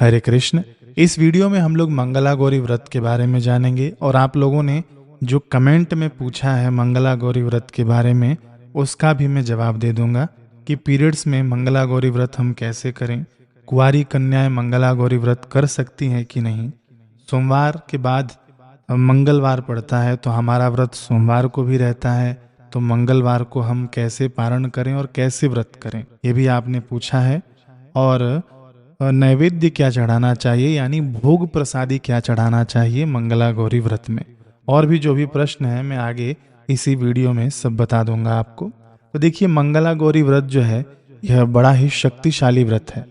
हरे कृष्ण। इस वीडियो में हम लोग मंगला गौरी व्रत के बारे में जानेंगे और आप लोगों ने जो कमेंट में पूछा है मंगला गौरी व्रत के बारे में उसका भी मैं जवाब दे दूंगा कि पीरियड्स में मंगला गौरी व्रत हम कैसे करें, कुंवारी कन्याएं मंगला गौरी व्रत कर सकती हैं कि नहीं, सोमवार के बाद मंगलवार पड़ता है तो हमारा व्रत सोमवार को भी रहता है, तो मंगलवार को हम कैसे पारण करें और कैसे व्रत करें, ये भी आपने पूछा है। और नैवेद्य क्या चढ़ाना चाहिए, यानी भोग प्रसादी क्या चढ़ाना चाहिए मंगला गौरी व्रत में, और भी जो भी प्रश्न है मैं आगे इसी वीडियो में सब बता दूंगा आपको। तो देखिए, मंगला गौरी व्रत जो है यह बड़ा ही शक्तिशाली व्रत है,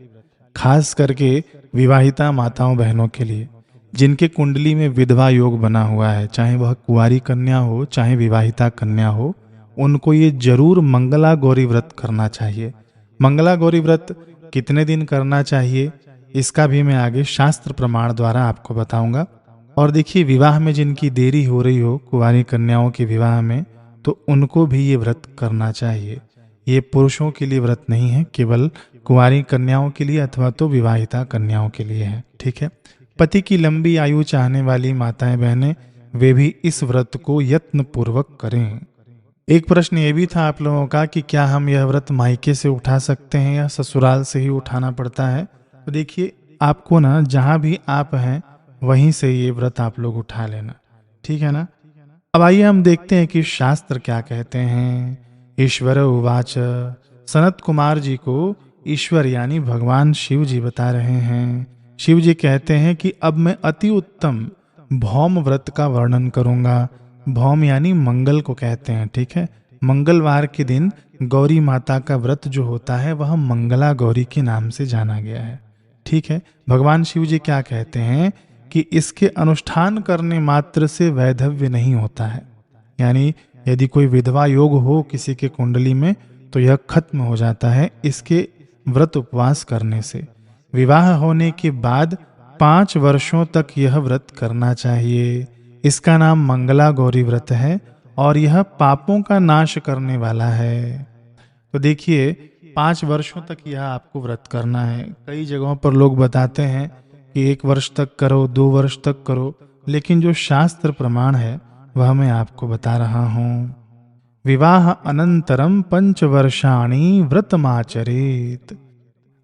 खास करके विवाहिता माताओं बहनों के लिए जिनके कुंडली में विधवा योग बना हुआ है, चाहे वह कुंवारी कन्या हो चाहे विवाहिता कन्या हो, उनको ये जरूर मंगला गौरी व्रत करना चाहिए। मंगला गौरी व्रत कितने दिन करना चाहिए इसका भी मैं आगे शास्त्र प्रमाण द्वारा आपको बताऊंगा। और देखिए, विवाह में जिनकी देरी हो रही हो, कुंवारी कन्याओं के विवाह में, तो उनको भी ये व्रत करना चाहिए। ये पुरुषों के लिए व्रत नहीं है, केवल कुंवारी कन्याओं के लिए अथवा तो विवाहिता कन्याओं के लिए है। ठीक है, पति की लंबी आयु चाहने वाली माताएं बहनें वे भी इस व्रत को यत्न पूर्वक करें। एक प्रश्न ये भी था आप लोगों का कि क्या हम यह व्रत मायके से उठा सकते हैं या ससुराल से ही उठाना पड़ता है। तो देखिए, आपको ना जहां भी आप हैं वहीं से ये व्रत आप लोग उठा लेना, ठीक है ना। अब आइए हम देखते हैं कि शास्त्र क्या कहते हैं। ईश्वर उवाच, सनत कुमार जी को ईश्वर यानी भगवान शिव जी बता रहे हैं। शिव जी कहते हैं कि अब मैं अति उत्तम भौम व्रत का वर्णन करूंगा। भौम यानी मंगल को कहते हैं, ठीक है। मंगलवार के दिन गौरी माता का व्रत जो होता है वह मंगला गौरी के नाम से जाना गया है, ठीक है। भगवान शिव जी क्या कहते हैं कि इसके अनुष्ठान करने मात्र से वैधव्य नहीं होता है, यानी यदि कोई विधवा योग हो किसी के कुंडली में तो यह खत्म हो जाता है इसके व्रत उपवास करने से। विवाह होने के बाद 5 वर्षों तक यह व्रत करना चाहिए। इसका नाम मंगला गौरी व्रत है और यह पापों का नाश करने वाला है। तो देखिए, 5 वर्षों तक यह आपको व्रत करना है। कई जगहों पर लोग बताते हैं कि 1 वर्ष तक करो, 2 वर्ष तक करो, लेकिन जो शास्त्र प्रमाण है वह मैं आपको बता रहा हूँ। विवाह अनंतरम 5 वर्षाणि व्रतमाचरेत।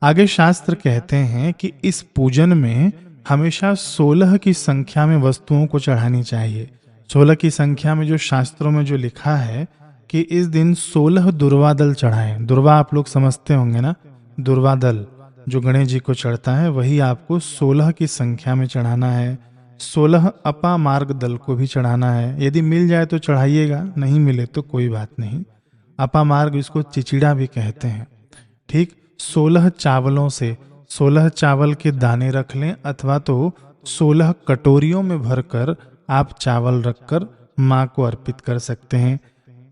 आगे शास्त्र कहते हैं कि इस पूजन में हमेशा 16 की संख्या में वस्तुओं को चढ़ानी चाहिए। 16 की संख्या में जो शास्त्रों में जो लिखा है कि इस दिन 16 दुर्वा दल चढ़ाएं। दुर्वा आप लोग समझते होंगे ना, दुर्वा दल जो गणेश जी को चढ़ता है वही आपको 16 की संख्या में चढ़ाना है। 16 अपा मार्ग दल को भी चढ़ाना है। यदि मिल जाए तो चढ़ाइएगा, नहीं मिले तो कोई बात नहीं। अपा मार्ग इसको चिचिड़ा भी कहते हैं, ठीक। 16 चावलों से 16 चावल के दाने रख लें अथवा तो 16 कटोरियों में भरकर आप चावल रखकर माँ को अर्पित कर सकते हैं,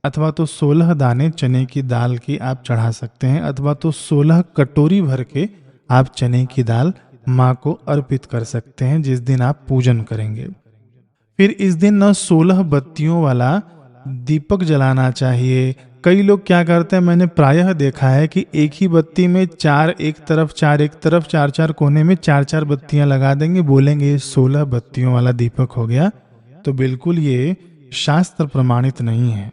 अथवा तो 16 दाने चने की दाल की आप चढ़ा सकते हैं, अथवा तो 16 कटोरी भर के आप चने की दाल माँ को अर्पित कर सकते हैं जिस दिन आप पूजन करेंगे। फिर इस दिन न 16 बत्तियों वाला दीपक जलाना चाहिए। कई लोग क्या करते हैं, मैंने प्रायः देखा है कि एक ही बत्ती में 4 एक तरफ 4 एक तरफ 4 कोने में 4 बत्तियां लगा देंगे, बोलेंगे ये 16 बत्तियों वाला दीपक हो गया। तो बिल्कुल ये शास्त्र प्रमाणित नहीं है।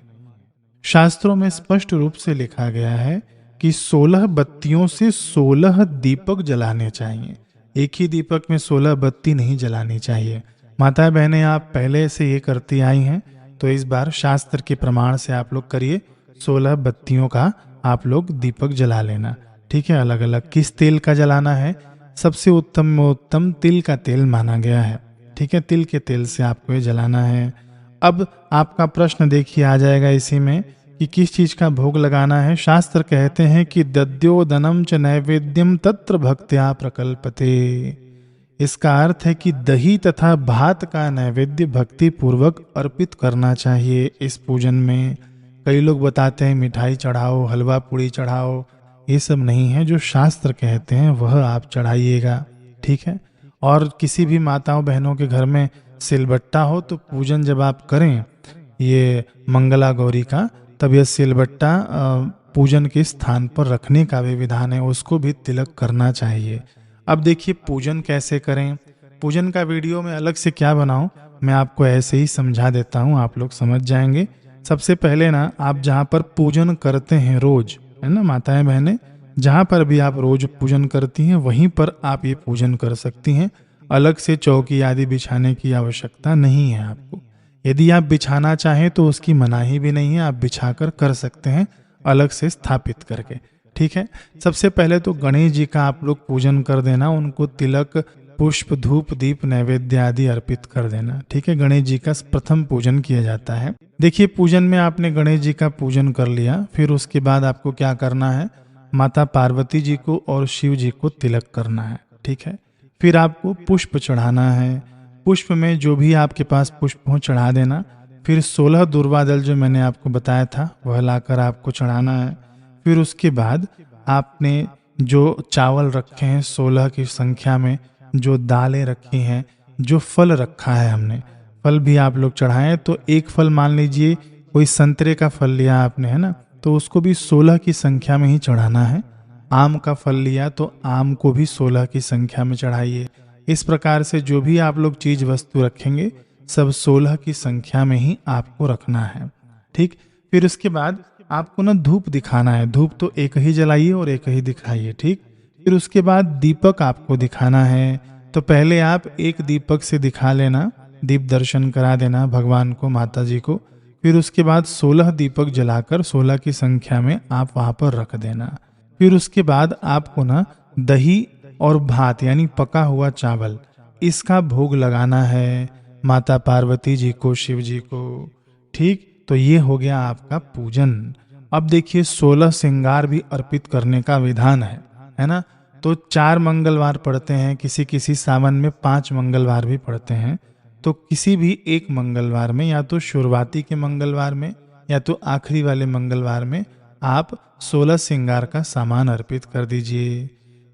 शास्त्रों में स्पष्ट रूप से लिखा गया है कि 16 बत्तियों से 16 दीपक जलाने चाहिए। एक ही दीपक में 16 बत्ती नहीं जलानी चाहिए। माताएं बहनें, आप पहले से ये करती आई हैं तो इस बार शास्त्र के प्रमाण से आप लोग करिए, 16 बत्तियों का आप लोग दीपक जला लेना, ठीक है। अलग अलग किस तेल का जलाना है, सबसे उत्तम में उत्तम तिल का तेल माना गया है, ठीक है। तिल के तेल से आपको ये जलाना है। अब आपका प्रश्न देखिए आ जाएगा इसी में कि किस चीज का भोग लगाना है। शास्त्र कहते हैं कि दद्योदनम च नैवेद्यम तत्र भक्त्या प्रकल्पते। इसका अर्थ है कि दही तथा भात का नैवेद्य भक्ति पूर्वक अर्पित करना चाहिए इस पूजन में। कई लोग बताते हैं मिठाई चढ़ाओ, हलवा पूड़ी चढ़ाओ, ये सब नहीं है। जो शास्त्र कहते हैं वह आप चढ़ाइएगा, ठीक है। और किसी भी माताओं बहनों के घर में सिलबट्टा हो तो पूजन जब आप करें ये मंगला गौरी का, तब यह सिलबट्टा पूजन के स्थान पर रखने का भी विधान है, उसको भी तिलक करना चाहिए। अब देखिए पूजन कैसे करें। पूजन का वीडियो मैं अलग से क्या बनाऊं, मैं आपको ऐसे ही समझा देता हूं, आप लोग समझ जाएंगे। सबसे पहले ना आप जहां पर पूजन करते हैं रोज, है ना माताएं बहनें, जहां पर भी आप रोज पूजन करती हैं वहीं पर आप ये पूजन कर सकती हैं। अलग से चौकी आदि बिछाने की आवश्यकता नहीं है आपको। यदि आप बिछाना चाहें तो उसकी मनाही भी नहीं है, आप बिछाकर कर सकते हैं अलग से स्थापित करके। ठीक है। सबसे पहले तो गणेश जी का आप लोग पूजन कर देना, उनको तिलक पुष्प धूप दीप नैवेद्य आदि अर्पित कर देना। ठीक है, गणेश जी का प्रथम पूजन किया जाता है। देखिए पूजन में आपने गणेश जी का पूजन कर लिया, फिर उसके बाद आपको क्या करना है, माता पार्वती जी को और शिव जी को तिलक करना है। ठीक है, फिर आपको पुष्प चढ़ाना है। पुष्प में जो भी आपके पास पुष्प हो चढ़ा देना। फिर 16 दुर्वा दल जो मैंने आपको बताया था वह लाकर आपको चढ़ाना है। फिर उसके बाद आपने जो चावल रखे हैं 16 की संख्या में, जो दालें रखी हैं, जो फल रखा है हमने, फल भी आप लोग चढ़ाएं। तो एक फल मान लीजिए कोई संतरे का फल लिया आपने, है ना, तो उसको भी 16 की संख्या में ही चढ़ाना है। आम का फल लिया तो आम को भी 16 की संख्या में चढ़ाइए। इस प्रकार से जो भी आप लोग चीज वस्तु रखेंगे सब 16 की संख्या में ही आपको रखना है। ठीक, फिर उसके बाद आपको ना धूप दिखाना है। धूप तो एक ही जलाइए और एक ही दिखाइए। ठीक, फिर उसके बाद दीपक आपको दिखाना है। तो पहले आप एक दीपक से दिखा लेना, दीप दर्शन करा देना भगवान को, माता जी को। फिर उसके बाद 16 दीपक जलाकर 16 की संख्या में आप वहां पर रख देना। फिर उसके बाद आपको ना दही और भात यानी पका हुआ चावल, इसका भोग लगाना है माता पार्वती जी को, शिव जी को। ठीक, तो ये हो गया आपका पूजन। अब देखिए 16 श्रृंगार भी अर्पित करने का विधान है ना। तो 4 मंगलवार पढ़ते हैं, किसी किसी सावन में 5 मंगलवार भी पढ़ते हैं। तो किसी भी एक मंगलवार में, या तो शुरुआती के मंगलवार में या तो आखिरी वाले मंगलवार में, आप 16 श्रृंगार का सामान अर्पित कर दीजिए।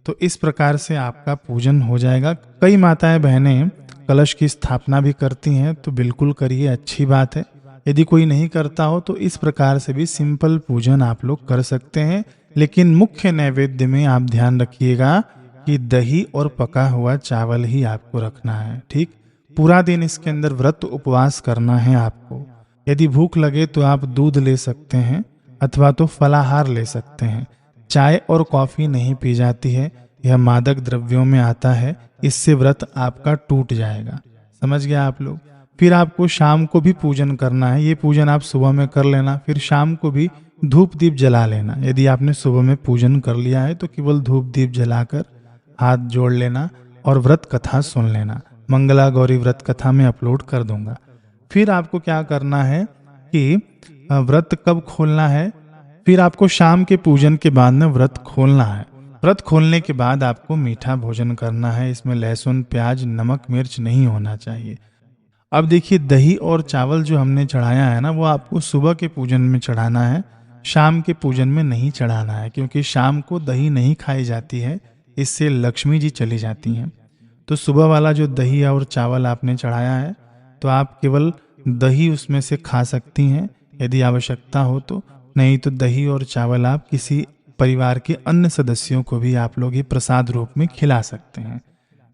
तो इस प्रकार से आपका पूजन हो जाएगा। कई माताएं बहनें कलश की स्थापना भी करती हैं, तो बिल्कुल करिए, अच्छी बात है। यदि कोई नहीं करता हो तो इस प्रकार से भी सिंपल पूजन आप लोग कर सकते हैं। लेकिन मुख्य नैवेद्य में आप ध्यान रखिएगा कि दही और पका हुआ चावल ही आपको रखना है। ठीक, पूरा दिन इसके अंदर व्रत उपवास करना है आपको। यदि भूख लगे तो आप दूध ले सकते हैं अथवा तो फलाहार ले सकते हैं। चाय और कॉफी नहीं पी जाती है, यह मादक द्रव्यों में आता है, इससे व्रत आपका टूट जाएगा। समझ गया आप लोग। फिर आपको शाम को भी पूजन करना है। ये पूजन आप सुबह में कर लेना, फिर शाम को भी धूप दीप जला लेना। यदि आपने सुबह में पूजन कर लिया है तो केवल धूप दीप जलाकर हाथ जोड़ लेना और व्रत कथा सुन लेना। मंगला गौरी व्रत कथा में अपलोड कर दूंगा। फिर आपको क्या करना है कि व्रत कब खोलना है, फिर आपको शाम के पूजन के बाद में व्रत खोलना है। व्रत खोलने के बाद आपको मीठा भोजन करना है। इसमें लहसुन प्याज नमक मिर्च नहीं होना चाहिए। अब देखिए दही और चावल जो हमने चढ़ाया है ना, वो आपको सुबह के पूजन में चढ़ाना है, शाम के पूजन में नहीं चढ़ाना है, क्योंकि शाम को दही नहीं खाई जाती है, इससे लक्ष्मी जी चली जाती हैं। तो सुबह वाला जो दही और चावल आपने चढ़ाया है तो आप केवल दही उसमें से खा सकती हैं यदि आवश्यकता हो तो, नहीं तो दही और चावल आप किसी परिवार के अन्य सदस्यों को भी आप लोग ये प्रसाद रूप में खिला सकते हैं।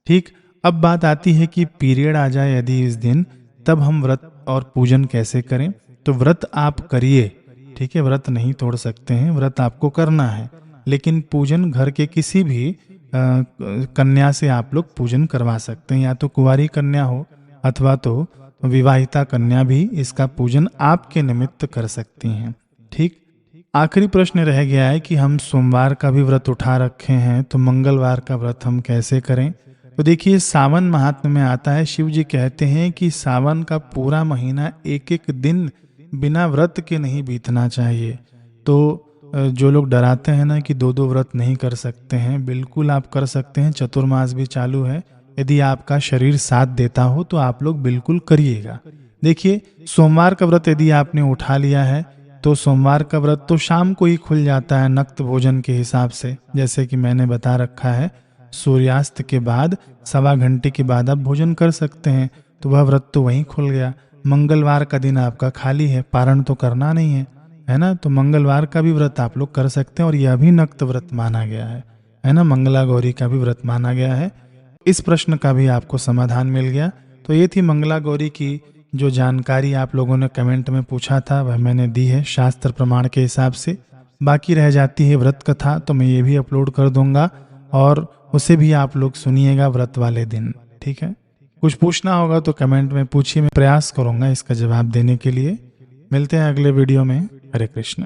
ठीक, अब बात आती है कि पीरियड आ जाए यदि इस दिन, तब हम व्रत और पूजन कैसे करें। तो व्रत आप करिए, ठीक है, व्रत नहीं तोड़ सकते हैं, व्रत आपको करना है। लेकिन पूजन घर के किसी भी कन्या से आप लोग पूजन करवा सकते हैं, या तो कुंवारी कन्या हो अथवा तो विवाहिता कन्या भी इसका पूजन आपके निमित्त कर सकती हैं। ठीक, आखिरी प्रश्न रह गया है कि हम सोमवार का भी व्रत उठा रखे हैं, तो मंगलवार का व्रत हम कैसे करें। तो देखिए सावन महात्म्य में आता है, शिव जी कहते हैं कि सावन का पूरा महीना एक एक दिन बिना व्रत के नहीं बीतना चाहिए। तो जो लोग डराते हैं ना कि 2-2 व्रत नहीं कर सकते हैं, बिल्कुल आप कर सकते हैं। चतुर्मास भी चालू है, यदि आपका शरीर साथ देता हो तो आप लोग बिल्कुल करिएगा। देखिए सोमवार का व्रत यदि आपने उठा लिया है तो सोमवार का व्रत तो शाम को ही खुल जाता है नक्त भोजन के हिसाब से, जैसे कि मैंने बता रखा है, सूर्यास्त के बाद 1.25 घंटे के बाद आप भोजन कर सकते हैं, तो वह व्रत तो वहीं खुल गया। मंगलवार का दिन आपका खाली है, पारण तो करना नहीं है, है ना। तो मंगलवार का भी व्रत आप लोग कर सकते हैं और यह भी नक्त व्रत माना गया है। है ना, मंगला गौरी का भी व्रत माना गया है। इस प्रश्न का भी आपको समाधान मिल गया। तो ये थी मंगला गौरी की जो जानकारी आप लोगों ने कमेंट में पूछा था, वह मैंने दी है शास्त्र प्रमाण के हिसाब से। बाकी रह जाती है व्रत कथा, तो मैं ये भी अपलोड कर दूंगा और उसे भी आप लोग सुनिएगा व्रत वाले दिन। ठीक है, कुछ पूछना होगा तो कमेंट में पूछिए, मैं प्रयास करूंगा इसका जवाब देने के लिए। मिलते हैं अगले वीडियो में। हरे कृष्ण।